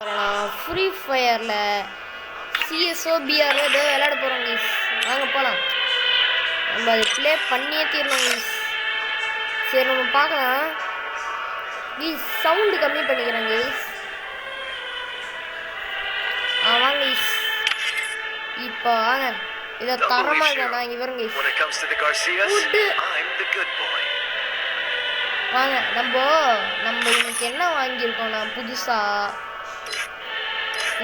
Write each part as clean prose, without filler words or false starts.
Free ஃபயரில் சிஎஸ்ஓபிஆரில் ஏதோ விளையாட போகிறோம் கைஸ். வாங்க போகலாம். நம்ம அதை ப்ளே பண்ணியே தீரணும் கைஸ். சரி நம்ம பார்க்கலாம் கைஸ். சவுண்டு கம்மி பண்ணிக்கிறேன் கைஸ். வாங்க கைஸ். இப்போ வாங்க இதை தரமாக இருக்கா இங்கே வரும் கைஸ். வாங்க நம்ம இன்னைக்கு என்ன வாங்கியிருக்கோம்? நான் புதுசாக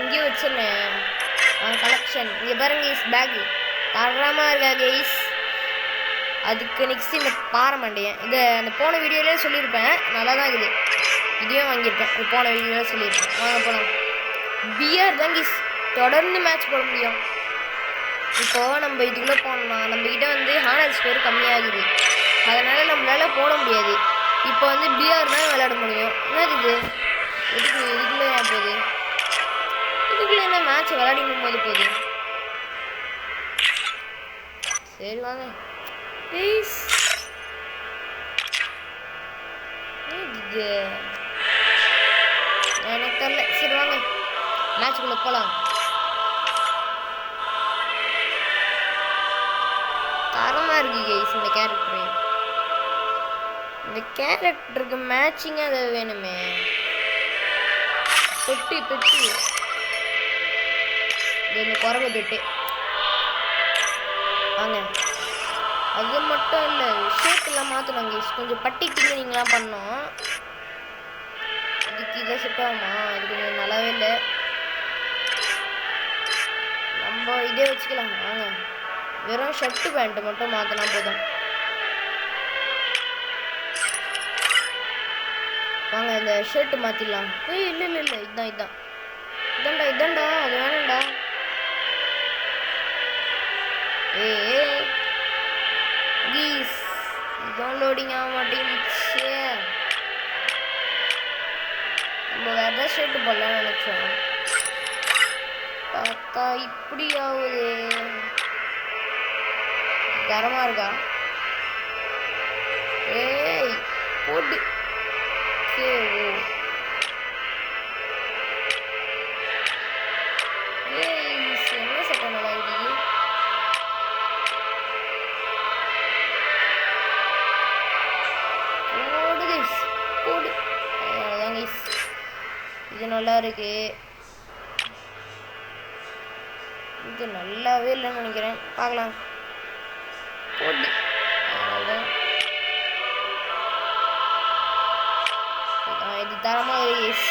இங்கே வச்சிருந்தேன் கலெக்ஷன். இங்கே பாருங்க கைஸ், பேக்கு தரமாக இருக்கா கைஸ். அதுக்கு நெக்ஸ்ட் இந்த பாற மாட்டேன். இதை அந்த போன வீடியோலேயே சொல்லியிருப்பேன், நல்லா தான் இருக்குது. இதையும் வாங்கியிருப்பேன், போன வீடியோவிலே சொல்லியிருப்பேன். வாங்க போகலாம். பிஆர் தான் கைஸ் தொடர்ந்து மேட்ச் போட முடியும். இப்போது நம்ம இதுக்குள்ளே போனோம்னா நம்மக்கிட்ட வந்து ஹானர் ஸ்கோர் கம்மியாகுது, அதனால் நம்மளால் போட முடியாது. இப்போ வந்து பிஆர் தான் விளையாட முடியும். என்னது இது? இதுக்குள்ளே ஏன் போகுது? இதுக்குள்ளே என்ன மேட்ச் விளையாடிக்கும் போது போகுது? சரி வாங்க ப்ளீஸ். இது எனக்கு தெரியல. சரி வாங்க மேட்சுக்குள்ளே போகலாம். தரமாக இருக்கு கைஸ் இந்த கேரக்டரு. இந்த கேரக்டருக்கு மேட்சிங்காக அது வேணுமே. பெட்டி இந்த குரங்கு பெட்டு. வாங்க அது மட்டும் இல்லை, ஷேப்பெல்லாம் மாற்றணும் கைஸ். கொஞ்சம் பட்டி கிளீனிங்லாம் பண்ணோம். இதுக்கு இதை செட் ஆகுமா? இது கொஞ்சம் நல்லாவே இல்லை. நம்ம இதே வச்சுக்கலாம். வாங்க வெறும் ஷர்ட்டு பேண்ட்டு மட்டும் மாற்றினா போதும். வாங்க இந்த ஷர்ட்டு மாற்றிடலாம். இல்லை இதான்டா அது வேணும்டா. கீஸ் இதான் லோடிங் ஆக மாட்டேங்குச்சு. நம்ம வேற ஏதாவது ஷர்ட்டு போடலாம்னு நினச்சோம், பார்த்தா இப்படி ஆகுது. தரமாக இருக்கா? போட்டு என்ன சட்டம் நல்லா இருக்குது. போடு அதான் கைஸ், இது நல்லா இருக்கு. இது நல்லாவே இல்லைன்னு நினைக்கிறேன், பார்க்கலாம். போடு இது தரமாக கைஸ்.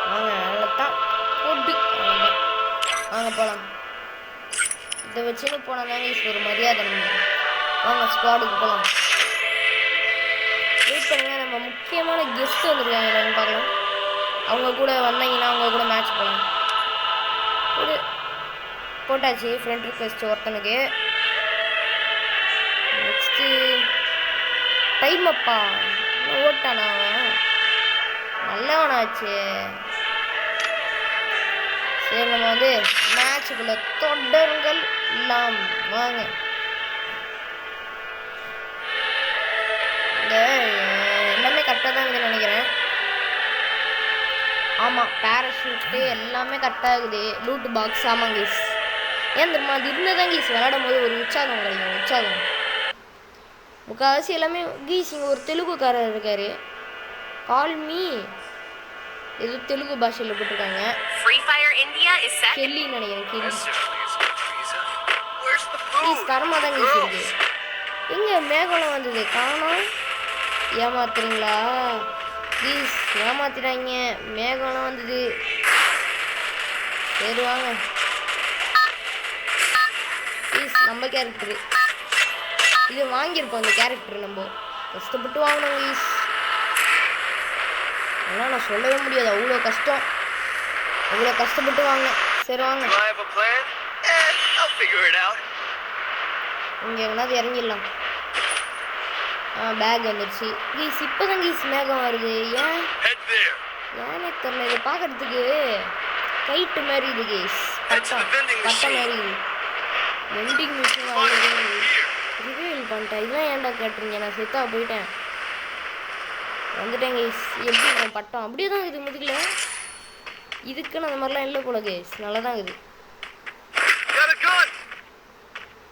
வாங்க நல்லதான் போட்டு வாங்க போகலாம். இதை வச்சுன்னு போனால் தான் கைஸ் ஒரு மரியாதை. வாங்க ஸ்குவாடுக்கு போகலாம். வெயிட் பண்ணுங்க, நம்ம முக்கியமான கெஸ்ட் வந்துருக்காங்க என்னன்னு பார்க்கலாம். அவங்க கூட வந்தீங்கன்னா அவங்க கூட மேட்ச் போகலாம். போட்டாச்சு ஃப்ரெண்ட் ரிக்வெஸ்ட் ஒருத்தனுக்கு. நெக்ஸ்ட்டு டைம் அப்பா ஓட்டானா அவன் நல்லவனாச்சு. சரி நம்ம வந்து மேட்சுக்குள்ள தொடருங்கள் எல்லாம். வாங்க இந்த எல்லாமே கரெக்டாக தான் இருக்குதுன்னு நினைக்கிறேன். ஆமாம் பேராஷூட்டு எல்லாமே கரெக்டாக இருக்குது. லூட் பாக்ஸ் ஆமாம் கீஸ். ஏன் தெரியுமா? அது இருந்தால் தான் கீஸ் விளையாடும் போது ஒரு உற்சாகம் கிடைக்கும். உற்சாகம் முக்கால்வாசி எல்லாமே கீஸ். இங்கே ஒரு தெலுங்குக்காரர் இருக்கார், கால்மி ஏதோ தெலுங்கு பாஷையில் போட்டிருக்காங்க. கெல்லின்னு நினைக்கிறேன். கெல்லி தரமாக தான் கீஸ் இருக்கு. எங்கே மேகலம் வந்தது காணோம்? ஏமாத்துறீங்களா ப்ளீஸ்? ஏமாத்திட்டாங்க. மேகலம் வந்தது. சரி வாங்க ப்ளீஸ். நம்ம கேரக்டரு இது வாங்கியிருக்கோம். இந்த கேரக்டர் நம்ம கஷ்டப்பட்டு வாங்கினோம் ப்ளீஸ். அதெல்லாம் நான் சொல்லவே முடியாது, அவ்வளோ கஷ்டம், அவ்வளோ கஷ்டப்பட்டு வாங்கினேன். சரி வாங்க இங்கே எங்கேனாவது இறங்கிடலாம். பேக் வந்துடுச்சு கீஸ். இப்போ தான் கீஸ் மேகம் வருது. ஏன்னே தெரியல. இதை பார்க்கறதுக்கு கைட்டு மாதிரி இது கீஸ். பட்டை மாதிரி இது. வெண்டிங் மிஷின் ரிவீல் பண்ணிட்டேன். இதெல்லாம் ஏன்டா கேட்டுறீங்க? நான் செத்தாக போயிட்டேன். வந்துட்டேன் கைஸ். எப்படி இருக்கும் பட்டம்? அப்படியே தான் இருக்குது முதுகில். இதுக்குன்னு அந்த மாதிரிலாம் இல்லை போல கைஸ். நல்லா தான் இருக்குது.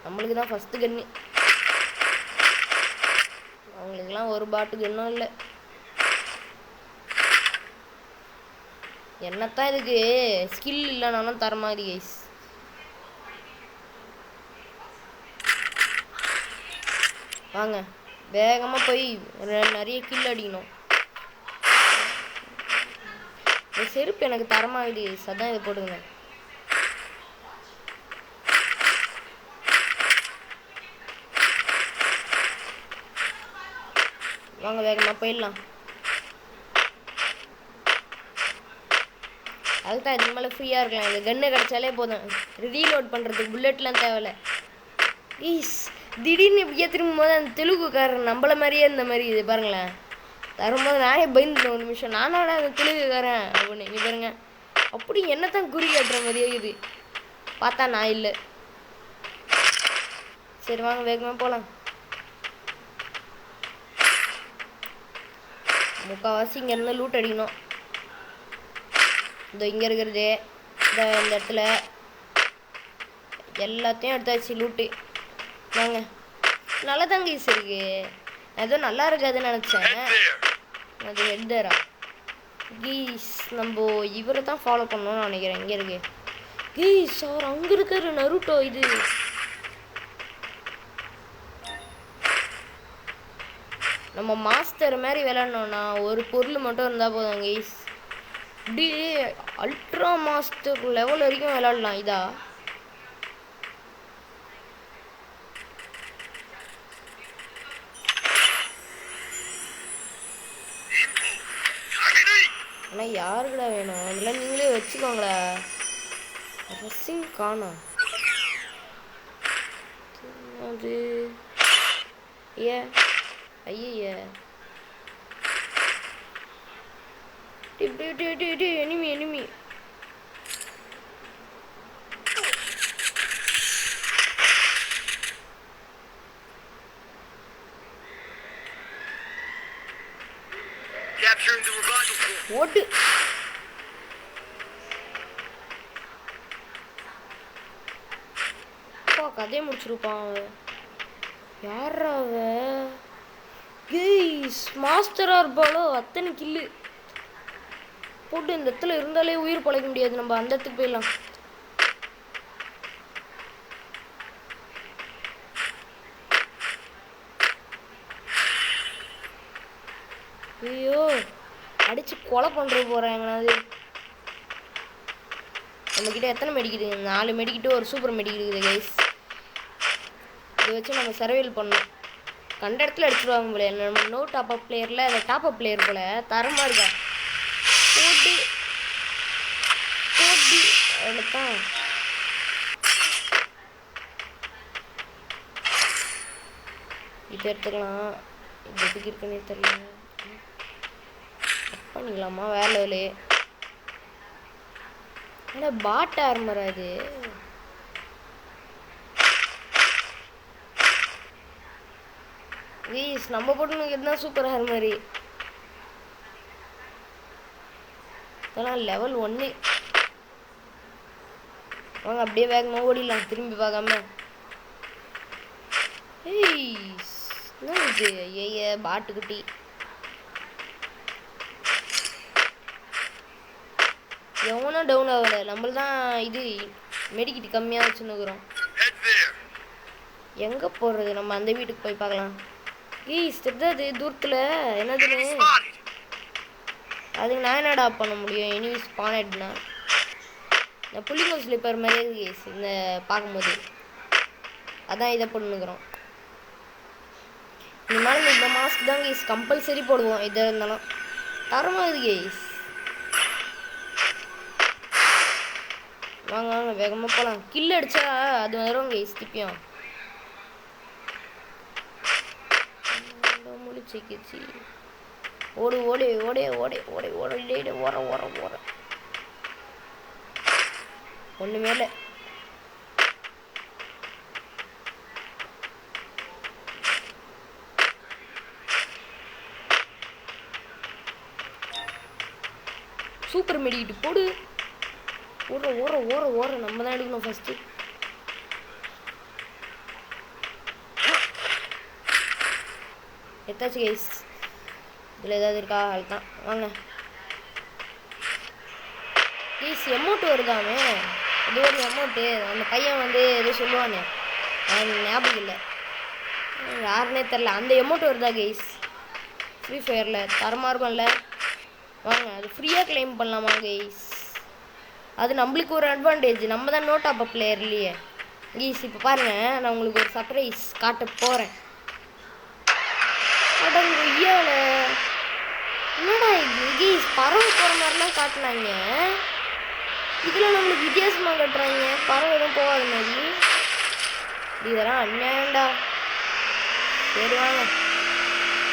நம்மளுக்கு தான் ஃபஸ்ட்டு கன்று. அவங்களுக்குலாம் ஒரு பாட்டு கன்னும் இல்லை. என்னத்தான் இதுக்கு ஸ்கில் இல்லைனாலும் தர மாதிரி கைஸ். வாங்க வேகமாக போய் நிறைய கில் அடிக்கணும். இந்த செருப்பு எனக்கு தரமாகுது கைஸ். அதான் இதை போடுங்க. வாங்க வேகமாக போயிடலாம். அதுதான் இதுக்கு மேலே ஃப்ரீயாக இருக்கலாம். இந்த கன்று கிடச்சாலே போதும். ரீலோட் பண்ணுறதுக்கு புல்லட்லாம் தேவையில்ல. ஈஸ் திடீர்னு இப்படியே திரும்பும்போது அந்த தெலுங்குக்காரன் நம்மள மாதிரியே இந்த மாதிரி இது பாருங்களேன். தரும்போது நானே பயந்துட்டேன் ஒரு நிமிஷம். நானோட அந்த தெலுங்குக்காரன் அப்படின்னு நீ பாருங்க. அப்படி என்னத்தான் குறி காட்டுற மாதிரியே இது. பார்த்தா நான் இல்லை. சரி வாங்க வேகமாக போகலாம். முக்கால்வாசி இங்கேருந்து லூட் அடிக்கணும். இந்த இங்கே இருக்கிறது இந்த இடத்துல எல்லாத்தையும் எடுத்தாச்சு லூட்டு. வாங்க நல்லா தாங்க ஈஸ் இருக்கு. ஏதோ நல்லா இருக்காதுன்னு நினச்சேன். அது ஹெட்டரா கீஸ். நம்ம இவரை தான் ஃபாலோ பண்ணணும்னு நினைக்கிறேன். இங்கே இருக்கு கீஸ். அவர் அங்கே இருக்காரு நருட்டோ. இது நம்ம மாஸ்டர் மாதிரி விளையாடணும்னா ஒரு பொருள் மட்டும் இருந்தால் போதும் கீஸ். இப்படி அல்ட்ரா மாஸ்டர் லெவல் வரைக்கும் விளையாடலாம். இதா ஆனால் யாருக்குடா வேணும்? அதெல்லாம் நீங்களே வச்சுக்கோங்களா. ரசிங் காணும் அது ஏ ஐய எனிமி எனிமி. ஓட்டு கதையை முடிச்சிருப்பான். யாரா அவ? கேய்ஸ் மாஸ்டரா இருப்பாளோ. அத்தனை கில்லு போட்டு இந்த இடத்துல இருந்தாலே உயிர் பழைக்க முடியாது. நம்ம அந்த இடத்துக்கு போயிடலாம். ஐயோ அடிச்சு கொலை பண்ணுறது போகிறேன் எங்கனாவது. நம்மக்கிட்ட எத்தனை மெடிக்கிட்டு? 4 மெடிக்கிட்டு ஒரு சூப்பர் மெடிக்கிட்டு இருக்குது கைஸ். இதை வச்சு நம்ம சர்வைவல் பண்ணணும். கண்ட இடத்துல அடிச்சுடுவாங்க போல. நம்ம நோ டாப் அப் பிளேயரில் அந்த டாப் அப் பிளேயர் போல் தரமாக இருக்கா. போட்டி போட்டி அவ்வளோதான். இது எடுத்துக்கலாம். இது எதுக்கு இருக்குன்னே தெரியல. பண்ணிக்கலாமா வேற லெவலு. என்ன பாட் ஆர்மர் அது? வீஸ் நம்ம போட்டு இருந்தால் சூப்பர் ஆர்மரி. இதெல்லாம் லெவல் 1. வாங்க அப்படியே வேகமாக ஓடிடலாம் திரும்பி பார்க்காம. ஏய் என்ன இது? ஐய பாட்டுக்குட்டி. எவனும் டவுன் ஆகலை. நம்மள தான் இது மெடிக்கிட்டு கம்மியாக வச்சுன்னுக்குறோம். எங்கே போடுறது? நம்ம அந்த வீட்டுக்கு போய் பார்க்கலாம். ஈஸ் தெரியாது தூரத்தில் என்னதுன்னு. அதுக்கு நான் என்னடா பண்ண முடியும்? இனி ஸ்பானட்னா இந்த புள்ளிங்கோ ஸ்லிப்பர் மாதிரி கேஸ் இந்த பார்க்கும்போது அதான் இதை பண்ணுக்கிறோம். இனிமேல் இந்த மாஸ்க் தான் கேஸ் கம்பல்சரி போடுவோம். இதாக இருந்தாலும் தரமாக இது கேஸ். வாங்க வாங்க வேகமாக போகலாம். கில் அடித்தா அது வரும் கேஸ் திருப்பியும். முடிச்சிக்கிச்சு. ஓடு ஓடு ஓடே ஓடே ஓடே ஓட ஓர ஓர ஓர ஒன்று மேலே. சூப்பர் மெடிக்கிட்டு போடு. ஓடுற ஓடுற ஓடுற ஓடுற நம்ம தான் எடுக்கணும் ஃபஸ்ட்டு. எத்தாச்சு கைஸ். இதில் ஏதாவது இருக்கா? அதுதான் வாங்க கைஸ். எமௌண்ட் வருதாமே, இது ஒரு எமௌண்ட்டு. அந்த பையன் வந்து எதுவும் சொல்லுவானே, எனக்கு ஞாபகம் இல்லை, யாருன்னே தெரில. அந்த எமௌண்ட் வருதா கைஸ் ஃப்ரீ ஃபயரில்? தரமாக இருக்கும்ல. வாங்க அது ஃப்ரீயாக கிளைம் பண்ணலாமா கைஸ்? அது நம்மளுக்கு ஒரு அட்வான்டேஜ். நம்ம தான் நோட் ஆப் பிளேயர் இல்லையே கைஸ். இப்போ பாருங்கள், நான் உங்களுக்கு ஒரு சர்ப்ரைஸ் காட்ட போகிறேன். என்னடா இது கைஸ், பறவை போகிற மாதிரிலாம் காட்டினாங்க. இதில் நம்மளுக்கு வித்தியாசமாக கட்டுறாங்க. பறவை எதுவும் போகாத மாதிரி. இதெல்லாம் அண்ணாண்டா. சரி வாங்க.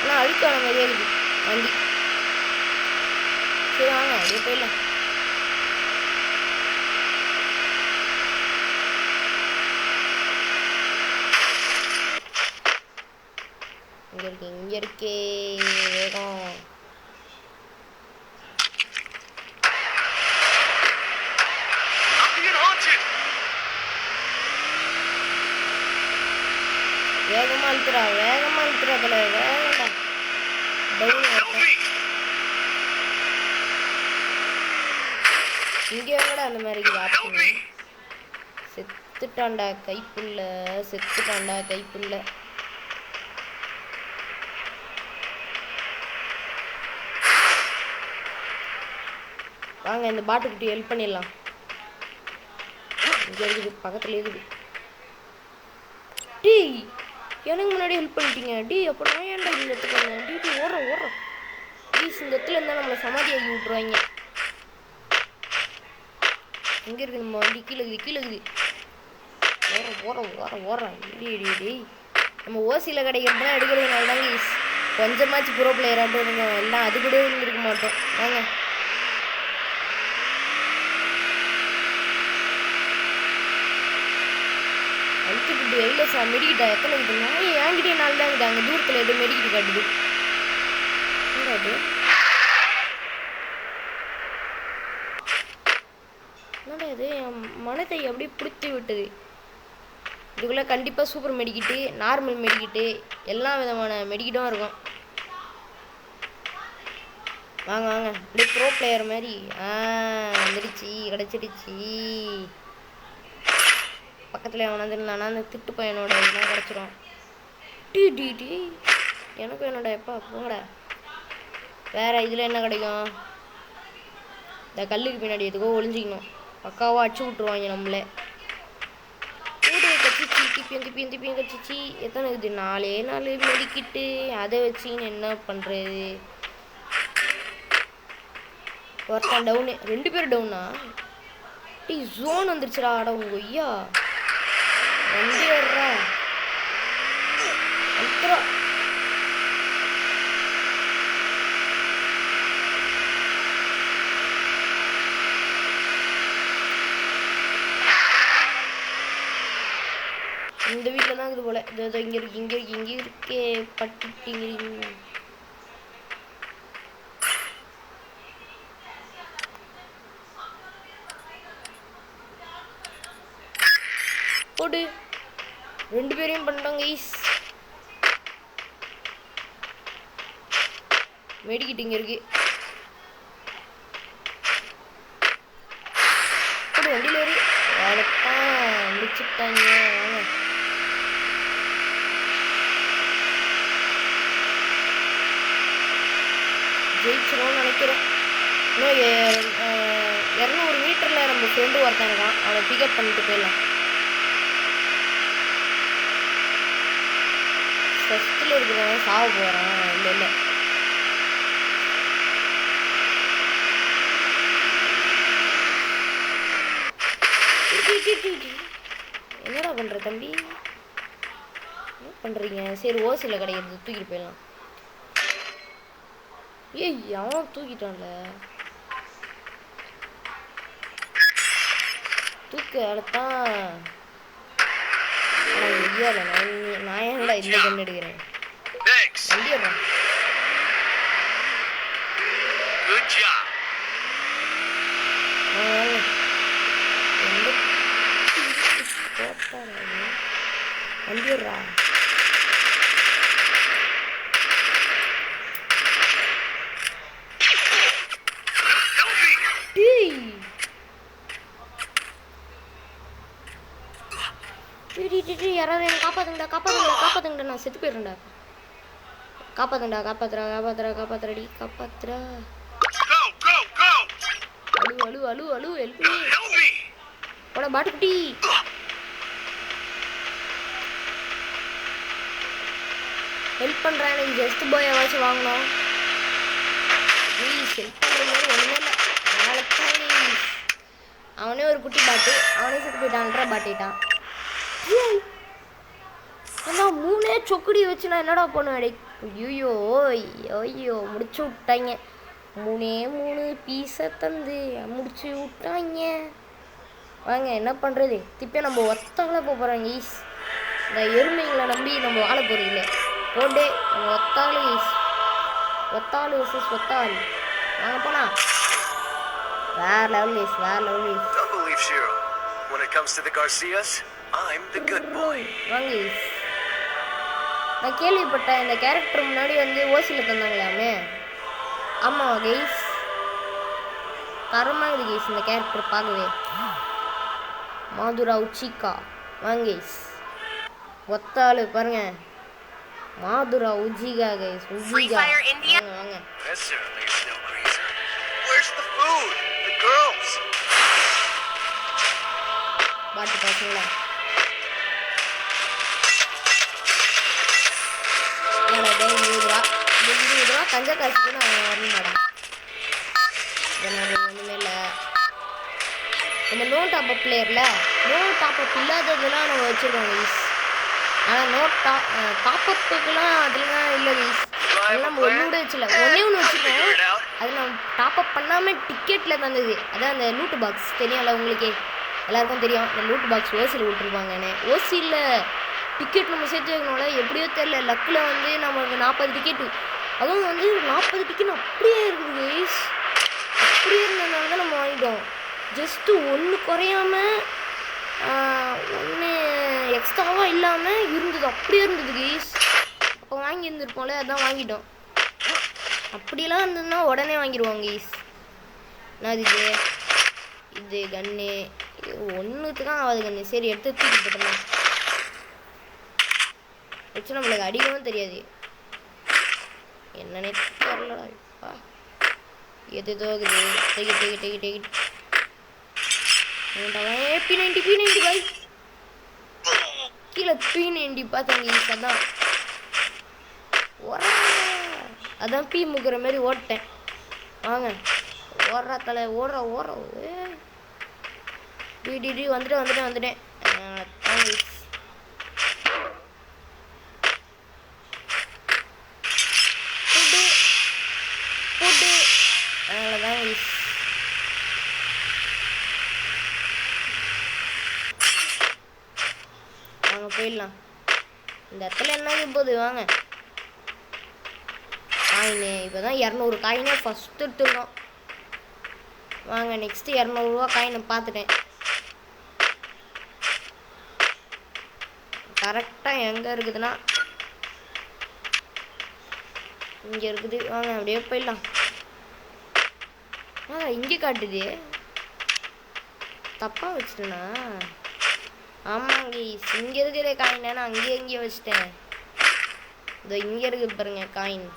ஆனால் அழுக்கான மாதிரியே இருக்குது வண்டி. சரி வாங்க அப்படியே போயிடலாம். இங்கே இருக்கே வேகம். வேகமா அழுத்துறா அதில் வேகண்டா. இங்கே வேங்கடா அந்த மாதிரி ஆப்ஷன். செத்துட்டான்டா கைப்புள்ள. வாங்க இந்த பாட்டுக்கிட்ட ஹெல்ப் பண்ணிடலாம். இங்கே இருக்குது, பக்கத்தில் இருக்குது. டீ எனக்கு முன்னாடி ஹெல்ப் பண்ணிட்டீங்க டீ. அப்போ நான் ஏன்டா இந்த இடத்துக்கு வந்தேன்? டீ ஓடுறோம் ப்ளீஸ். இந்த இடத்துல இருந்தால் நம்மளை சமாதி ஆகி விட்ருவாங்க. எங்கே இருக்குது நம்ம வண்டி? கீழே இருக்குது. ஓடுறோம் இடி. நம்ம ஓசியில் கிடைக்கிறதுனா எடுக்கிறதுனால தாங்க ஈஸ். கொஞ்சமாச்சு ப்ரோ பிளேயராட்டும் இருந்தோம். எல்லாம் அது கூட இருந்திருக்க மாட்டோம். வாங்க அழுத்துக்கிட்டு எவ்வளோ மெடிக்கிட்டா எத்தனை இருக்குது? நான் என்கிட்டே நாள் தான் இருக்குது. அங்கே தூரத்தில் எதுவும் மெடிக்கிட்டு காட்டுது. என்னடா இது? என் மனத்தை அப்படியே பிடிச்சி விட்டது. இதுக்குள்ளே கண்டிப்பாக சூப்பர் மெடிக்கிட்டு, நார்மல் மெடிக்கிட்டு, எல்லா விதமான மெடிக்கிட்டும் இருக்கும். வாங்க அப்படியே ப்ரோ பிளேயர் மாதிரி. வந்துடுச்சு, கிடச்சிடுச்சு. பக்கத்தில் அவனாந்துருந்தானா அந்த திட்டு பையனோட இதெல்லாம் கிடச்சிரும். டீ எனக்கு என்னோட எப்பா போங்கடா. வேறு இதில் என்ன கிடைக்கும்? இந்த கல்லுக்கு பின்னாடி எதுக்கோ ஒளிஞ்சிக்கணும். பக்காவாக அடிச்சு விட்ருவாங்க நம்மளே. திருப்பியும் கச்சிச்சு. எத்தனை இருக்குது? 4 மெடிக்கிட்டு. அதை வச்சுன்னு என்ன பண்ணுறது? ஒருத்தன் டவுனு, 2 பேர் டவுனா? டீ ஜோன் வந்துருச்சுடா. ஆட உங்க ஐயா வண்டி வர்றா அப்புறா. இந்த வீட்டில் தான் இருக்குது போல. இதோ இங்கே இருக்கே பட்டிங்க. போடு 2 பேரையும் பண்ணிட்டாங்க ஈஸ். மெடிக்கிட்டு இங்கே இருக்கு. போடு வண்டியில் ஏறி. அவ்வளோதான் முடிச்சுட்டாங்க. வாங்க ஜெயிச்சிரும்னு நினைக்கிறேன். இன்னும் 200 மீட்டரில் நம்ம ஃப்ரெண்டு ஒருத்தன் இருக்கான். அவனை பிக்கப் பண்ணிட்டு போயிடலாம். ஃபஸ்ட்டில் இருக்கிறவன் சாவ போகிறான். இல்லை என்னடா பண்ணுற தம்பி? என்ன பண்ணுறீங்க? சரி ஓசியில் கிடைக்கிறது தூக்கிட்டு போயிடலாம். ஏய் அவன் தூக்கிட்டான்ல. தூக்க அடுத்தான். நான் ஏன்டா இந்த கண்ணு எடுக்கிறேன்? வண்டி வந்துடுறா. யாராவது என்ன காப்பாத்துங்கடா, நான் செத்து போயிடுறேன்டா. காப்பாத்துறடி காப்பாத்துறா. அழு ஹெல்ப் மீ. போடா பாட்டுக்குட்டி. ஹெல்ப் பண்றேன். எனக்கு ஜஸ்ட் பாய் ஆவாச்சும் வாங்கணும். ப்ளீஸ் ஹெல்ப் பண்ற மாதிரி ஒண்ணுமே இல்லை. அவனே ஒரு குட்டி பாட்டு, அவனே செத்து போயிட்டான்றா பாட்டிட்டான். அண்ணா 3 சொக்குடி வச்சு நான் என்னடா பண்ணுவேன்? ஐயோ முடிச்சு விட்டாங்க. 3 பீஸை தந்து முடிச்சு விட்டாங்க. வாங்க என்ன பண்ணுறது, திருப்பி நம்ம ஒத்தால போகிறாங்க ஈஸ். இந்த எருமைங்களை நம்பி நம்ம வாழ போகிறதில்ல. போண்டே நம்ம ஒத்தாள் ஈஸ். ஒத்தாள் வர்சஸ் ஒத்தாள். வாங்க போனா வேற லெவல் ஈஸ், வேற level is. When it comes to the Garcias, I'm the good boy. வாங்க ஈஸ். நான் கேள்விப்பட்டேன் இந்த கேரக்டர் முன்னாடி வந்து ஓசியில் தந்தாங்களாமே. ஆமாம் கைஸ், தரமாக இருக்குது கைஸ் இந்த கேரக்டர் பார்க்கவே. மாதுரா உச்சிகா. வாங்க கைஸ், ஒத்தாள் பாருங்க, மாதுரா உஜிகா கைஸ். உஜிகா வாங்க. பாட்டு பாத்தீங்களா? ₹20 கஞ்சா காசுக்கு நான் வரணும் மேடம். ஒன்றுமே இல்லை. இந்த நோ டாப்அப் பிளேயரில் நோ டாப்அப் இல்லாததுலாம் நம்ம வச்சுருக்கோம் கைஸ். ஆனால் நோ டாப்அப்புக்கெலாம் அதெல்லாம் இல்லை கைஸ். அதெல்லாம் நம்ம ஒன்று கூட வச்சுல, ஒன்றே வச்சுருக்கோம். அது நம்ம டாப்அப் பண்ணாமல் டிக்கெட்டில் தந்தது. அதான் அந்த லூட்டு பாக்ஸ் தெரியும்ல உங்களுக்கே, எல்லாருக்கும் தெரியும். இந்த லூட் பாக்ஸ் ஓசியில் விட்டுருப்பாங்கன்னு. ஓசியில் டிக்கெட் நம்ம சேர்த்து வைக்கணும்ல, எப்படியோ தெரியல. லக்கில் வந்து நமக்கு 40 டிக்கெட்டு, அதுவும் வந்து 40 டிக்கெட் அப்படியே இருக்குது கைஸ். அப்படியே இருந்ததுனால தான் நம்ம வாங்கிட்டோம். ஜஸ்ட்டு 1 குறையாமல் 1 எக்ஸ்ட்ராவாக இல்லாமல் இருந்தது, அப்படியே இருந்தது கைஸ். அப்போ வாங்கியிருந்துருப்போம்ல, அதான் வாங்கிட்டோம். அப்படியெல்லாம் இருந்ததுன்னா உடனே வாங்கிடுவாங்க கைஸ். நான் இது கன்று இது ஒன்றுக்கு தான் ஆகாது கண்ணு. சரி எடுத்து தூக்கி போட்டோம் வச்சு, நம்மளுக்கு அடிக்கவும் தெரியாது. என்னன்னே தெரியலடா. இப்பா எது தோகுது. டேக்கிட் P90 பாய். கீழே P90 பார்த்தாங்க. அதான் பீ முக்கிற மாதிரி ஓட்டேன். வாங்க ஓடுறா தலை, ஓடுற டிடி வந்துட்டேன். போட்டு அவ்வளோதான். வாங்க போயிடலாம். இந்த இடத்துல என்ன போகுது? வாங்க காயினு. இப்போ தான் 200 காயினே ஃபஸ்ட்டு எடுத்துருக்கோம். வாங்க நெக்ஸ்ட்டு ₹200 காயினை பார்த்துட்டேன். கரெக்டாக எங்கே இருக்குதுன்னா இங்கே இருக்குது. வாங்க அப்படியே போயிடலாம். இங்கே காட்டுது, தப்பாக வச்சுட்டேண்ணா. ஆமாங்க இங்கே இருக்கிற காயினை நான் அங்கேயே வச்சுட்டேன். இதோ இங்கே இருக்குது பாருங்க காயின்.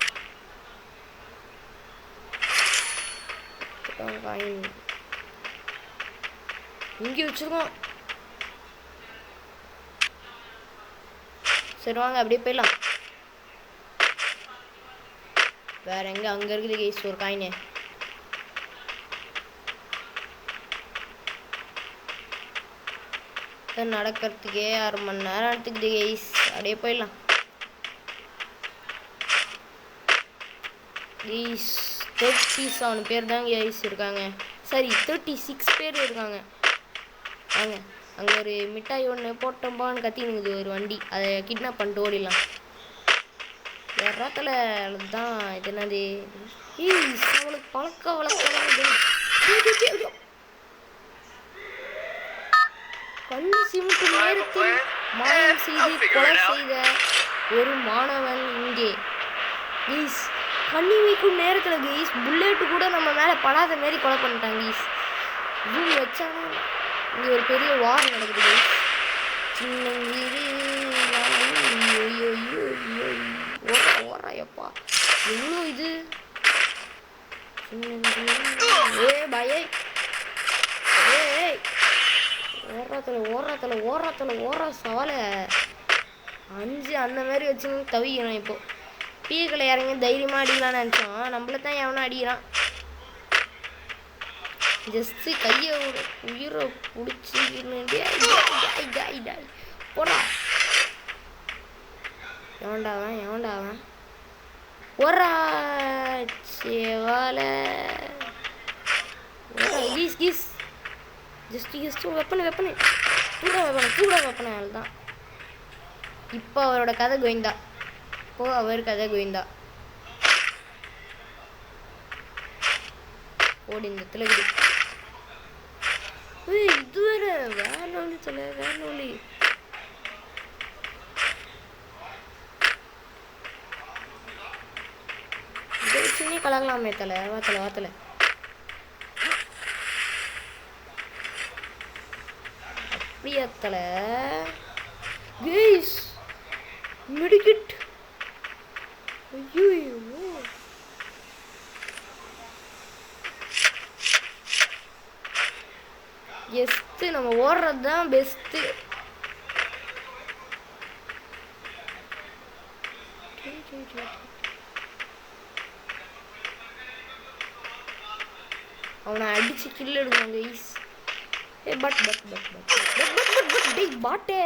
இங்கே வச்சுருக்கோம். சரி வாங்க அப்படியே போயிடலாம். வேற எங்க? அங்கே இருக்குது கைஸ் ஒரு காயினு. நடக்கிறதுக்கே 1/2 மணி நேரம் எடுத்துக்குது கைஸ். அப்படியே போயிடலாம். கைஸ் 37 பேர் தான் கைஸ் இருக்காங்க. சரி 36 பேர் இருக்காங்க. வாங்க அங்கே ஒரு மிட்டாய் ஒன்று போட்டோம்பான்னு கத்தினுக்குது ஒரு வண்டி. அதை கிட்னாப் பண்ணிட்டு ஓடிடலாம். வேறத்தில் தான் இது என்னது? அவளுக்கு பழக்க வழக்கம் கண்ணு சிமிட்டு நேரத்தில் மாயம் செய்து கொலை செய்த ஒரு மாணவன் இங்கே. கீஸ் கண்ணி வைக்கும் நேரத்தில் கீஸ் புல்லெட்டு கூட நம்ம மேலே படாத மாரி கொலை பண்ணிட்டாங்க கீஸ். ஜூம் வச்சாங்க. இங்கே ஒரு பெரிய வார் நடக்குது கீஸ். சின்னங்கிரி ஓராயப்பா எவ்வளோ இது. பயே ஓரத்தில் சவாலை 5 அந்த மாதிரி வச்சு தவிக்கணும். இப்போ பீக்களை இறங்கி தைரியமாக அடிக்கலான்னு நினச்சோம். நம்மள தான் எவனா அடிக்கிறான். ஜஸ்ட்டு கையை உயிரை பிடிச்சி போடா. எவன்டாவன் ஓரா சேவால கீஸ் ஜஸ்ட் வெப்பனை தூட வெப்பனை தான். இப்போ அவரோட கதை கோவிந்தா. அவர் கதை கோவிந்தா. ஓடி இந்த இடத்துல இது வேற நோலி வேற நோலி. இதை வச்சுன்னே கலங்கலாமே வாத்தலை அப்படியாத்தல கேஸ் மெடிக்கிட். ஐயோ எஸ்ட்டு நம்ம ஓடுறது தான் பெஸ்ட்டு. அவனை அடிச்சு கில் எடுக்கணும் கைஸ். பாட்டே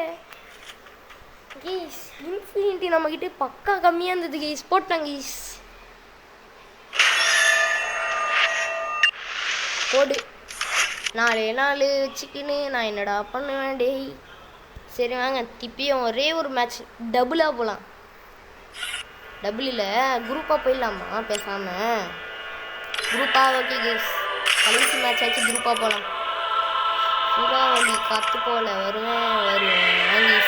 கைஸ் இன்ஃபினிட்டி நம்ம கிட்ட பக்கா கம்மியாக இருந்தது கைஸ். போட்டாங்க கைஸ். போடு 4 வச்சுக்கின்னு நான் என்னடா பண்ணுவேன் டேய். சரி வாங்க திப்பியும் ஒரே ஒரு மேட்ச் டபுளாக போகலாம். டபுளில் குரூப்பாக போயிடலாமா பேசாமல்? குரூப்பாக ஓகே கைஸ். கடைசி மேட்ச் ஆச்சு குரூப்பாக போகலாம். சூறாவளி காற்று போல வருவேன் வாங்கி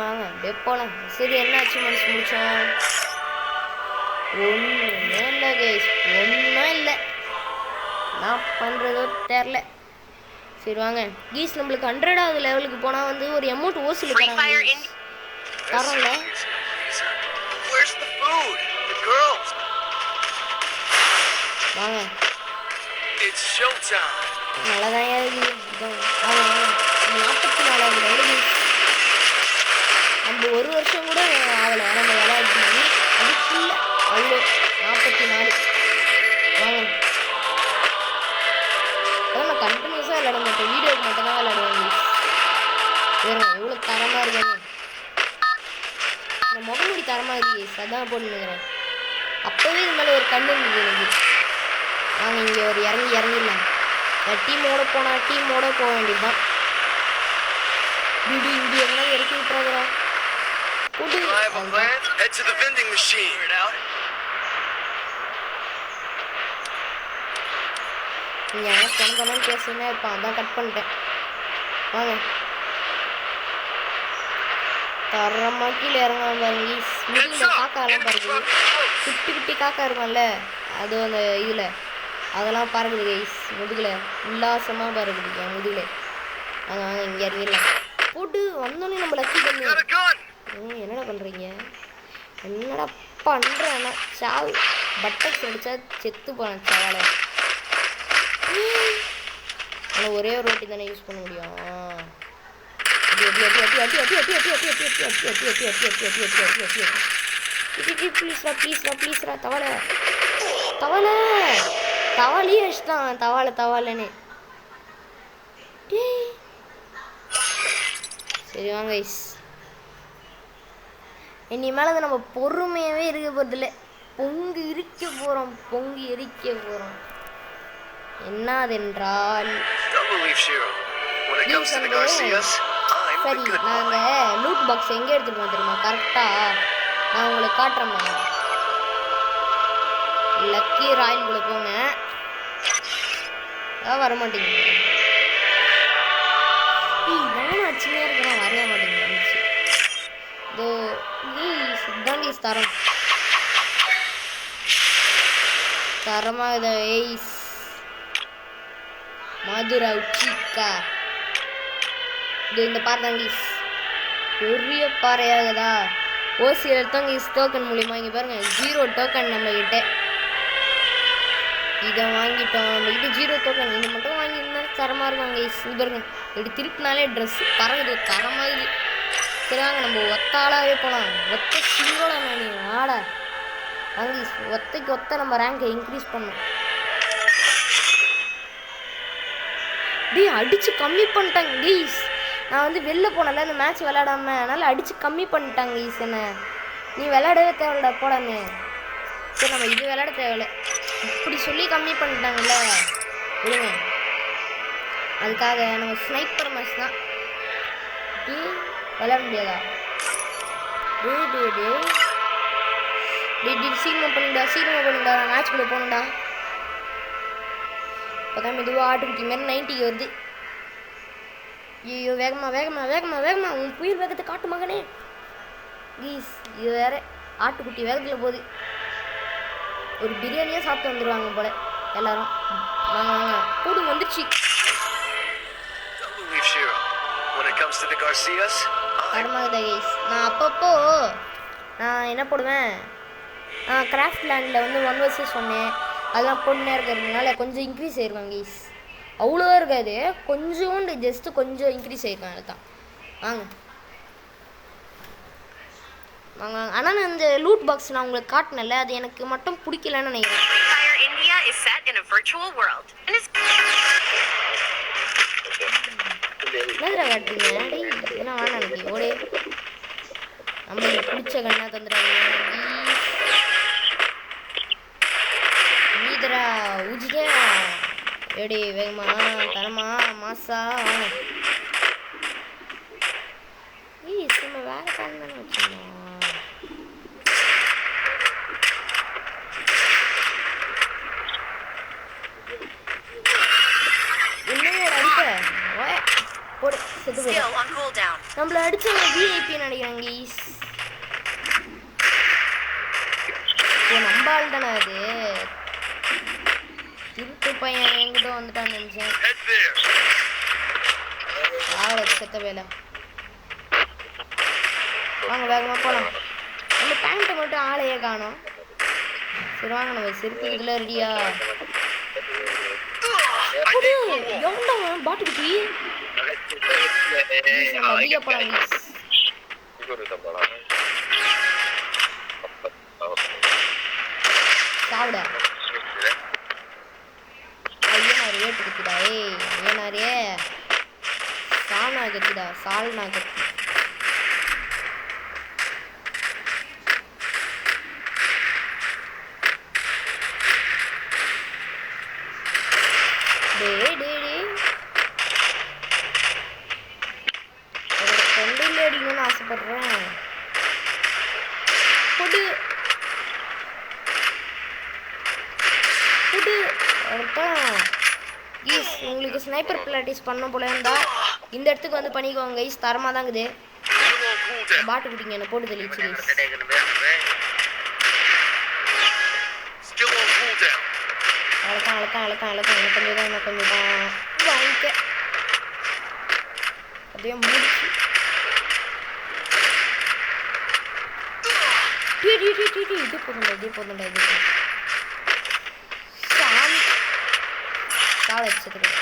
வாங்க அப்படியே போகலாம். சரி என்ன அச்சீவ்மெண்ட்ஸ் முடித்தோம்? ஒன்றுமே இல்லை கைஸ். ஒன்றும் இல்லை. நான் பண்ணுறதோ தெரில. சரி வாங்க கீஸ் நம்மளுக்கு 100வது லெவலுக்கு போனால் வந்து ஒரு அமௌண்ட் ஓசியில் தரோம்ல. வாங்க நல்லாதான் இருக்குது. 44வது லெவலுக்கு நம்ம ஒரு வருஷம் கூட ஆகலை நம்ம விளையாட்டு. அதுக்குள்ள அவ்வளோ 44. வாங்க அதான் நான் கண்டினியூஸாக விளையாட மாட்டேன். வீடியோக்கு மட்டும் தான் விளையாடுவாங்க. வேறுங்க எவ்வளோ தரமாக இருக்காங்க. இந்த முகமுடி தரமாக இருக்கு. அதான் போட்டுக்கிறேன். அப்போவே இது மேலே ஒரு கண்ணு இருந்தது எனக்கு. நாங்கள் இங்கே ஒரு இறங்கிடலாம். டீமோட போனால் டீமோட போக வேண்டியது தான். வீடு இங்கே எல்லாம் இறக்கி விட்டுறாங்க. நீங்கள் பேசுனா இருப்பான். அதான் கட் பண்ணிட்டேன். வாங்க தரமாக கீழே இறங்காம பாருங்க. முதுகில் காக்காலாம் பறக்குது. குட்டி காக்கா இருக்கும்ல அது அந்த இதில் அதெல்லாம் பறக்குது கைஸ். முதுகில் உல்லாசமாக பறக்குது என் முதுகில். வாங்க வாங்க இங்கே இறங்கிடலாம். போட்டு வந்தோடனே நம்ம லக்கி பண்ணி என்னடா பண்ணுறீங்க? என்னடா பண்ணுறேன்னா சாவு பட்டக்ஸ் அடித்தா செத்து போனேன் சவாலை. ஆனால் ஒரே ஒரு வாட்டி தானே யூஸ் பண்ண முடியும். ப்ளீஸ்ரா தவாலையே வச்சுட்டான். தவாலைன்னு. சரி வாங்க கைஸ். இனி மேலே நம்ம பொறுமையாகவே இருக்க போகிறதில்ல. பொங்கி எரிக்க போகிறோம். என்னதென்றால் சரி நாங்கள் லூட் பாக்ஸ் எங்கே எடுத்துகிட்டு வந்துருமா கரெக்டாக நான் உங்களுக்கு காட்டுறேம்மா. லக்கி ராயல் கூட போங்க. அதான் வர மாட்டேங்குது. நானும் அச்சுமையாக இருக்கிறேன், வரைய மாட்டேங்குது. இதோ இதாண்டி தரம் தரமாக இதை ஏய்ஸ் மதுரா உச்சிக்கா. இது இந்த பாருங்கீஸ் பெரிய பாறையாகுதா. ஓசி எடுத்தவங்க இஸ் டோக்கன் மூலியமா இங்கே பாருங்க 0 டோக்கன் நம்ம கிட்ட. இதை வாங்கிட்டோம், நம்ம கிட்ட 0 டோக்கன். இது மட்டும் வாங்கியிருந்தா தரமாக இருக்கும் கைஸ். இது பாருங்க இப்படி திருப்பினாலே ட்ரெஸ் பறகுது, தரமாகுது. சரிவாங்க நம்ம ஒத்தாளாவே போகலாம். ஒத்த சிங்கோட நான் ஆட வாங்கி ஒத்தைக்கு ஒத்த நம்ம ரேங்கை இன்க்ரீஸ் பண்ணோம். டேய் அடிச்சு கம்மி பண்ணிட்டாங்க கைஸ். நான் வந்து வெளில போனல இந்த மேட்ச் விளையாடாம, அதனால அடிச்சு கம்மி பண்ணிட்டாங்க கைஸ். என்ன நீ விளையாடவே தேவையில்ல போடாமே. சரி நம்ம இது விளையாட தேவையில்ல, இப்படி சொல்லி கம்மி பண்ணிட்டாங்கல்ல விடுங்க. அதுக்காக நம்ம ஸ்னைப்பர் மேட்ச் தான் விளையாட முடியாதா? சீக்கிரமா பண்ணுடா மேட்ச்குள்ளே போகணுண்டா. அப்போதான் மெதுவாக ஆட்டுக்குட்டி மாதிரி 90 வருது. ஐயோ வேகமா உன் புயல் வேகத்தை காட்டு மகனே. கீஸ் இது வேற ஆட்டுக்குட்டி வேகத்தில் போகுது. ஒரு பிரியாணியாக சாப்பிட்டு வந்துடுவாங்க போல எல்லாரும். வாங்க கூடு வந்துடுச்சு. வரமாகுதா கைஸ். நான் அப்பப்போ நான் என்ன போடுவேன், கிராஃப்ட் லேண்டில் வந்து 1 vs சொன்னேன், அதெல்லாம் பொண்ணே இருக்கிறதுனால கொஞ்சம் இன்க்ரீஸ் ஆயிருக்காங்க கைஸ். அவ்வளோ இருக்காது, கொஞ்சோண்டு ஜஸ்ட்டு கொஞ்சம் இன்க்ரீஸ் ஆயிருக்காங்க. அதுதான் வாங்க வாங்க. ஆனால் நான் இந்த லூட் பாக்ஸ் நான் உங்களுக்கு காட்டினல, அது எனக்கு மட்டும் பிடிக்கலன்னு நினைக்கிறேன். என்னதுடா காட்டுறீங்க? என்ன வேணாம் எனக்கு ஓடே. நம்மளுக்கு பிடிச்ச கண்ணா தந்துடுறாங்க. நீதரா ஊஜிதே எடி வேகமா தரமா மாசா. நம்ம வேற காரணம் தானே வச்சுருந்தோம். நம்மள அடிச்ச விஐபி நினைக்கிறாங்க கைஸ். நம்ம ஆள் தானே அது. திருட்டு பையன் என்கிட்ட வந்துட்டான்னு நினைச்சேன். செத்த வேலை. வாங்க வேகமா போலாம். நம்ம பேண்ட்டை மட்டும் ஆளையே காணோம். சரி வாங்க நம்ம செருப்பு இதுல ரெடியா. எவ்வளோ பாட்டுக்குட்டி அதிக போலாம். சாப்பிட ஐயனாரு ஏட்டு கத்திடா. ஐயனாரே சால்னா கத்திடா, சால்னா கத்தி. தொண்டையில அடிக்கணும்னு ஆசைப்படுறேன். புடு புடு கைஸ். உங்களுக்கு ஸ்னைப்பர் பிராக்டிஸ் பண்ண போல இருந்தா இந்த இடத்துக்கு வந்து பண்ணிக்கோங்க கைஸ். தரமாக தாங்குது. பாட்டு குட்டிங்க என்ன போட்டு தெளிச்சு கைஸ். அழத்தான் என்ன கொஞ்சம் தான் வாங்கிக்க. அப்படியே முடிச்சு இது போதுண்டா சாமி காலை வச்சுக்கிறேன்.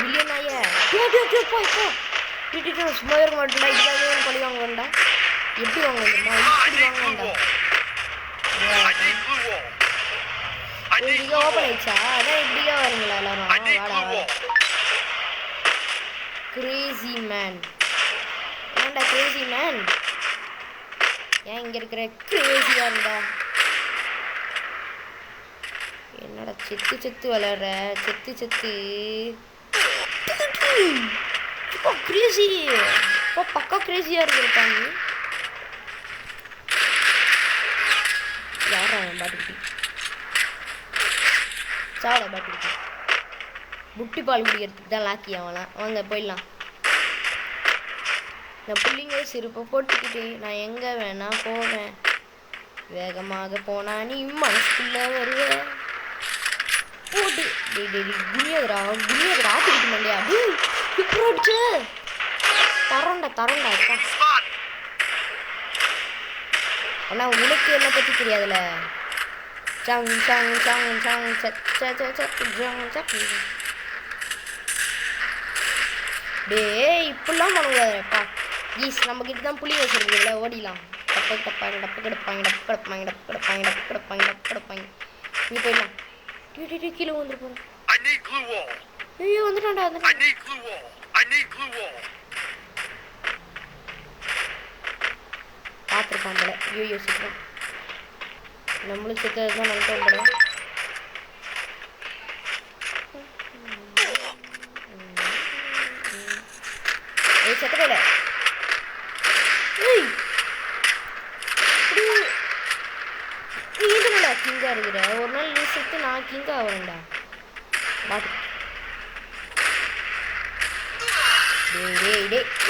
வில்லியன் ஐயா சும்மா இருக்க மாட்டேன்டா. இதுக்காக பழி வாங்க வேண்டாம். எப்படி வாங்க வேண்டாம், இப்படி வாங்க வேண்டாம். ஓப்பன் ஆயிடுச்சா? அதான் இப்படியா வரீங்களா எல்லாரும்? வாடா கிரேசி மேன். ஏன்டா கிரேசி மேன்? ஏன் இங்க இருக்கிற கிரேசியா இருந்தா என்னடா செத்து விளையாடுற? செத்து கிரேசி பக்கா கிரேசியா இருக்கிறாங்க. யாரா பாட்டுக்கு சாவடா பாட்டு புட்டி பால் குடிக்கிறதுக்கு தான் லாக்கி ஆகலாம். வாங்க போயிடலாம். இந்த புள்ளிங்க சிரிப்பை போட்டுக்கிட்டு நான் எங்கே வேணா போவேன். வேகமாக போனா நீ மனசுக்குள்ள வருவ. போட்டு குனியதுரா ஆட்டிக்கிட்டு மாண்டியா இப்போ அடிச்சு தரண்டா அண்ணா உனக்கு என்ன பற்றி தெரியாதுல்ல. சாங் சாங் சாங் சாங் டே இப்படிலாம் பண்ணக்கூடாதுப்பா. ஈஸ் நம்மக்கிட்ட தான் புளி வச்சுருக்குதுல்ல, ஓடிலாம். டப்பு கிடப்பாங்க. இங்கே போயிடலாம். கீழே வந்துட்டு போகிறேன். ஐயோ வந்துட்டான்டா. பார்த்துருப்பான் போல. ஐயோ சுத்தம் நம்மளும் சுத்தது தான் நினைக்க போகிறோம். செத்தல நீடா கிங்கா இருக்கிற. ஒரு நாள் நீ செத்து நான் கிங்கா ஆகிறேன்டா.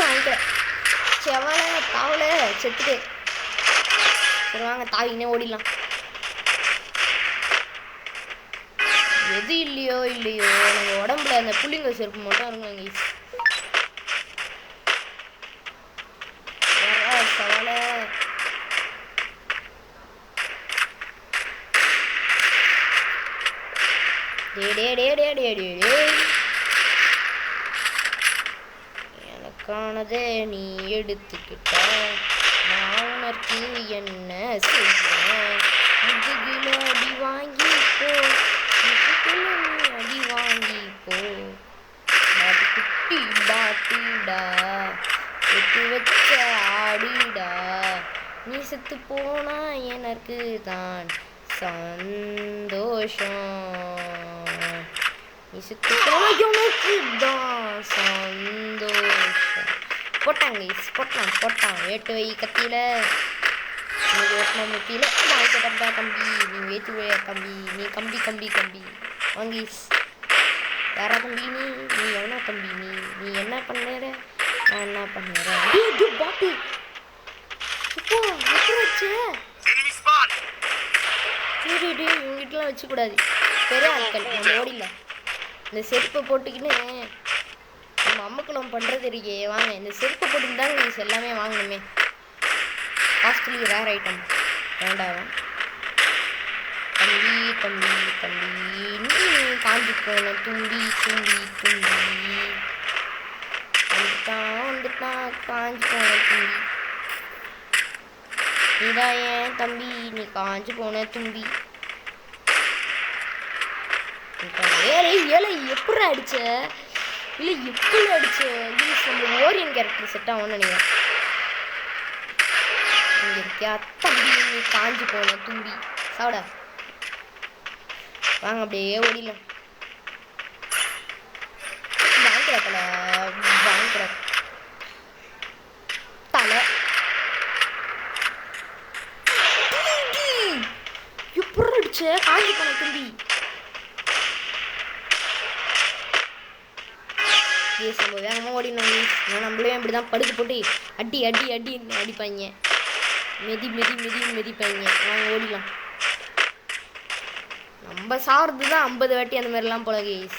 வாங்கிக்கிறேன் செவலை தாவல செத்துட்டு. சரி வாங்க தாவினே ஓடிடலாம். எது இல்லையோ நம்ம உடம்புல அந்த புள்ளிங்க செருப்பு மட்டும் இருங்க. சவால எனக்கானதே நீ எடுத்துக்கிட்ட நான் உனக்கு என்ன செய்வேன். முதுகில அடி வாங்கி போ, அடி வாங்கி போ. குட்டி பாட்டிடா எட்டு வச்ச ஆடிடா. நீ செத்து போனா எனக்கு தான் சந்தோஷம். நீ செத்து போனா எனக்கு தான் சந்தோஷம். போட்டான் வேட்டு வை கத்தியில வேட்டின முட்டியில வாங்கிட்டா கம்பி. நீ வேத்து வை கம்பி. நீ கம்பி வாங்கி யாரா தம்பி நீ எவனா தம்பி நீ என்ன பண்ணுற நான் என்ன பண்ணுறேன். பாட்டு இப்போ வச்சு இவங்கிட்டலாம் வச்சுக்கூடாது. பெரிய ஆட்கள் நம்ம ஓடில. இந்த செருப்பை போட்டுக்கின்னு நம்ம அம்மக்குளம் பண்ணுறது இருக்கே. வாங்க இந்த செருப்பை போட்டுக்கிட்டு தாங்க நீங்கள் எல்லாமே வாங்கணுமே. காஸ்ட்லி ரேர் ஐட்டம் வேண்டாம். தம்பி நீ காஞ்சி போன தும்பி வந்துட்டான் காஞ்சி போன தும்பி. நீதான் ஏன் தம்பி நீ காஞ்சி போன தும்பி. ஏழை எப்படி அடிச்ச இல்லை எப்படி அடிச்ச. நம்ம ஓரியன் கேரக்டர் செட் ஆகும்னு நினைக்கிறேன். இங்கே இருக்கியா தம்பி நீ காஞ்சி போன தும்பி. சாப்பிட வாங்க அப்படியே ஓடிடலாம். வாங்கிக்கிற தலை எப்படி அடிச்ச காஞ்சி போன தும்பி. நம்ம வேகமாக ஓடினோம். நம்மளே இப்படிதான் படுக்க போட்டு அடி அடிப்பாங்க. மெதிப்பாங்க. வாங்க ஓடிடலாம். நம்ம சாப்பிட்றது தான் 50 வாட்டி அந்த மாதிரிலாம் போல கேஸ்.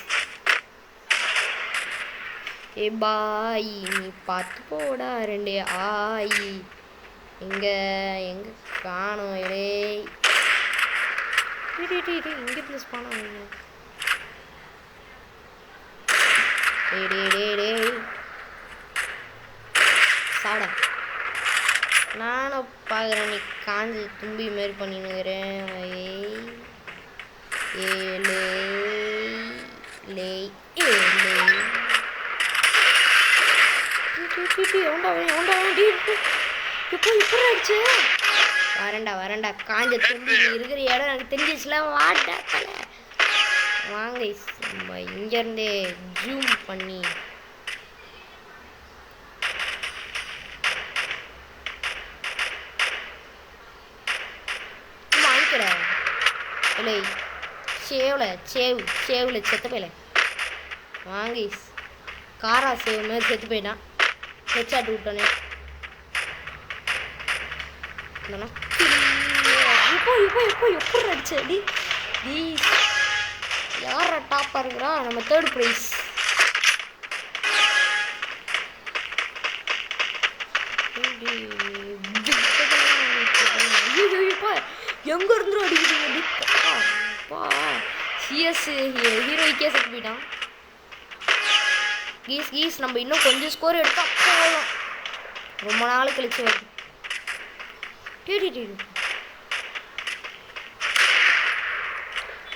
ஏ பாய் நீ பார்த்து போடா 2 ஆயி. எங்க காணோம். இங்கே ப்ளஸ் பானம் சாடா. நானும் பார்க்குறேன் நீ காஞ்சி தும்பி மாரி பண்ணினுக்கிறேன். வரண்டா காஞ்ச தும்பி இருக்கிற இடம் எனக்கு தெரிஞ்சிச்சுல. வாட்டா தலை வாங்க நம்ம இங்கேருந்தே ஜூம் பண்ணி வாங்கிக்கிறேன். இல்லை சேவில் செத்து போயில வாங்கி காரா சேவ் மாதிரி செத்து போயிட்டான். ஹெச்ஆட்டு விட்டோன்னே இப்போ எப்படி அடிச்சு அடி யார டாப்பா இருக்கிறா? நம்ம 3rd ப்ரைஸ். எங்க இருந்து அடிக்குது? சிஎஸ் ஹீரோய்க்கே செத்து போயிட்டான். கீஸ் நம்ம இன்னும் கொஞ்சம் ஸ்கோர் எடுத்தா போகலாம். ரொம்ப நாள் கழிச்சு வருது.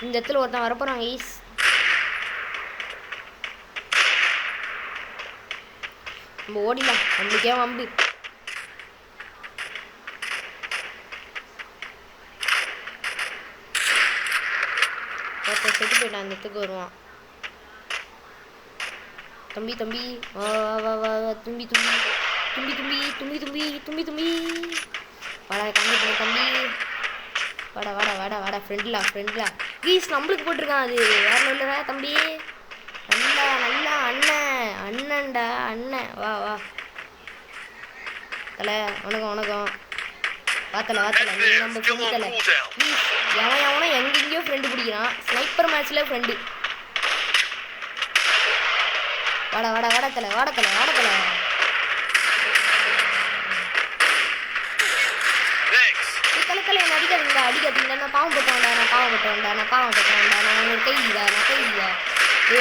இந்த இடத்துல ஒருத்தன் வரப்போறாங்க ஈஸ். நம்ம ஓடிலாம், நம்மளுக்கே வம்பு. ஒருத்தன் செத்து போயிட்டான். அந்த இடத்துக்கு வருவான். தம்பி வா தும்பி வாடா தம்பி வாடா ஃப்ரெண்ட்லா ப்ளீஸ். நம்மளுக்கு போட்டிருக்கான். அது வேற இல்லைடா தம்பி. நல்லா அண்ணன்டா அண்ணன். வா தலை வணக்கம் வாத்தலை நீ நம்ம சொல்லி தலை ப்ளீஸ். எவனோ எங்கெங்கயோ ஃப்ரெண்டு பிடிக்கிறான். ஸ்னைப்பர் மேட்ச்ல ஃப்ரெண்டு. வாடா தலை தலை என்ன அடிக்காதீங்க. நான் பாவம் போட்டேன்டா. நான் ஒரு கையில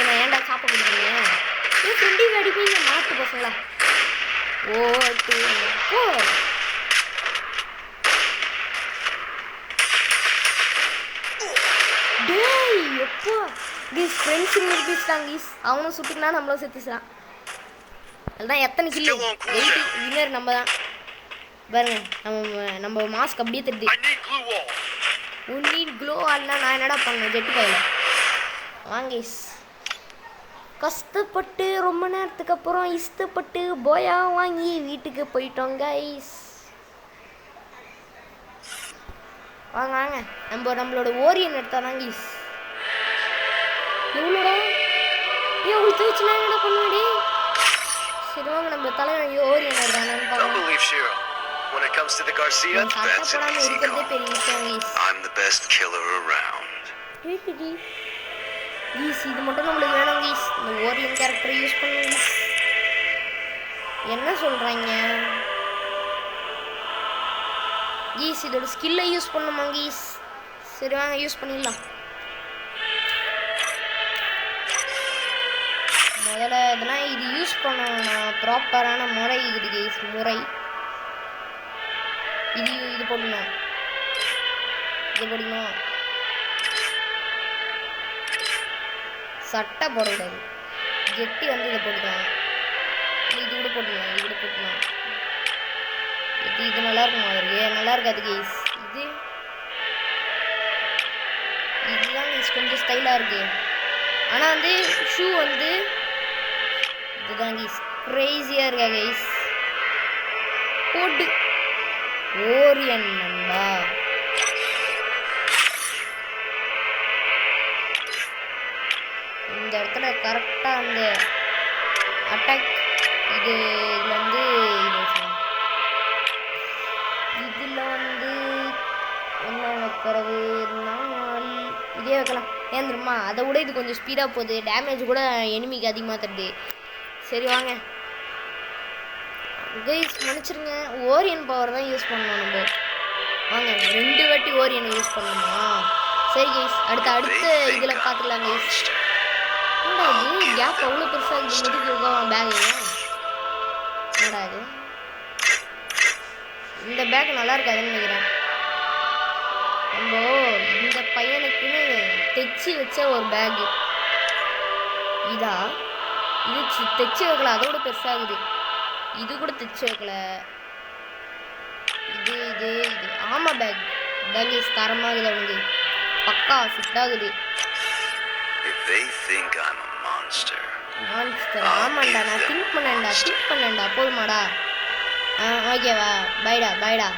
நான் ஏன்டா சாப்பிட கொடுக்குறீங்க? ஏன் ஃப்ரெண்டில் அடிப்பீங்க மாட்டு பசங்களா? எப்போ ஃப்ரெண்ட்ஸ் இருந்துட்டாங்க. அவனும் சுட்டுக்குனா நம்மளும் செத்துச்சான். அதுதான் எத்தனை கில்லு 8 வின்னர் நம்ம தான். பாருங்க நம்ம மாஸ்க் அப்படியே தெரியுது. க்ளோ ஆல்னா நான் என்னடா பண்ணேன்? ஜெட்டு கையில் வாங்க. கஷ்டப்பட்டு ரொம்ப நேரத்துக்கு அப்புறம் இஷ்டப்பட்டு போயா வாங்கி வீட்டுக்கு போயிட்டோம் கைஸ். வாங்க நம்மளோட ஓரியன் எடுத்தாங்க கைஸ். எவ்வளோடா உங்களுக்கு வச்சுனா என்னடா பண்ணுவாடி? சரி வாங்க நம்ம தலைவன் ஓரியன் எடுத்தானு பார்க்கலாம். When it comes to the Garcia, that's an easy call. I'm the best killer around. இது மட்டும் நம்மளுக்கு வேணும் கீஸ். இந்த ஓரியன் கேரக்டரை யூஸ் பண்ணுங்க. என்ன சொல்றாங்க கீஸ்? இதோட ஸ்கில்லை யூஸ் பண்ணுமா கீஸ்? சரி வாங்க யூஸ் பண்ணிடலாம். முதல்ல இதெல்லாம் இது யூஸ் பண்ணணும். ப்ராப்பரான முறை இது கீஸ். முறை இது போடணும். சட்டை போடக்கூடாது. ஜெட்டி வந்து இதை போட்டுக்கலாம். இது கூட போட்டுக்கலாம். இது நல்லா இருக்குமா? நல்லா இருக்காது கேஸ். இதுதான் கேஸ் கொஞ்சம் ஸ்டைலாக இருக்கு. ஆனால் வந்து ஷூ வந்து இதுதான் கேஸ் க்ரேஸியாக இருக்கா கேஸ். போட்டு ஓரியன் நண்பா. இந்த இடத்துல கரெக்டாக அந்த அட்டாக் இதில் வந்து என்ன வைக்கிறதுனா இதே வைக்கலாம். ஏன் தெரியுமா? அதை விட இது கொஞ்சம் ஸ்பீடாக போகுது. டேமேஜ் கூட எனிமிக்கு அதிகமாக தருது. சரி வாங்க கைஸ் மன்னிச்சிருங்க. ஓரியன் பவர் தான் யூஸ் பண்ணணும் நம்ம. வாங்க 2 வாட்டி ஓரியனை யூஸ் பண்ணணுமா? சரி கைஸ் அடுத்த இதில் பார்த்துக்கலாம் கைஸ். என்னடா இது கேப் அவ்வளோ பெருசாக இது முதுகு இருக்கும் பேகு. என்னடா இது? இந்த பேக் நல்லா இருக்காதுன்னு நினைக்கிறேன். நம்ம இந்த பையனுக்குன்னு தைச்சி வச்ச ஒரு பேகு இது தைச்சி வைக்கல. அதோட பெருசாகுது. இது கூட தைச்சி வைக்கல. இது ஆமா பேக் கைஸ் தரமாகுது. அவனுக்கு பக்கா ஃபிட் ஆகுது. மான்ஸ்டர் ஆமாண்டா. நான் திங்க் பண்ணேன்டா போதுமாடா? ஓகேவா? பைடா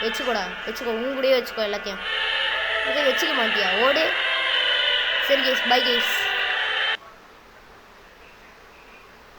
வச்சுக்கோ. உன் கூடயே வச்சுக்கோ எல்லாத்தையும். இதை வச்சுக்க மாட்டியா? ஓடு சரி கைஸ், பை கைஸ்.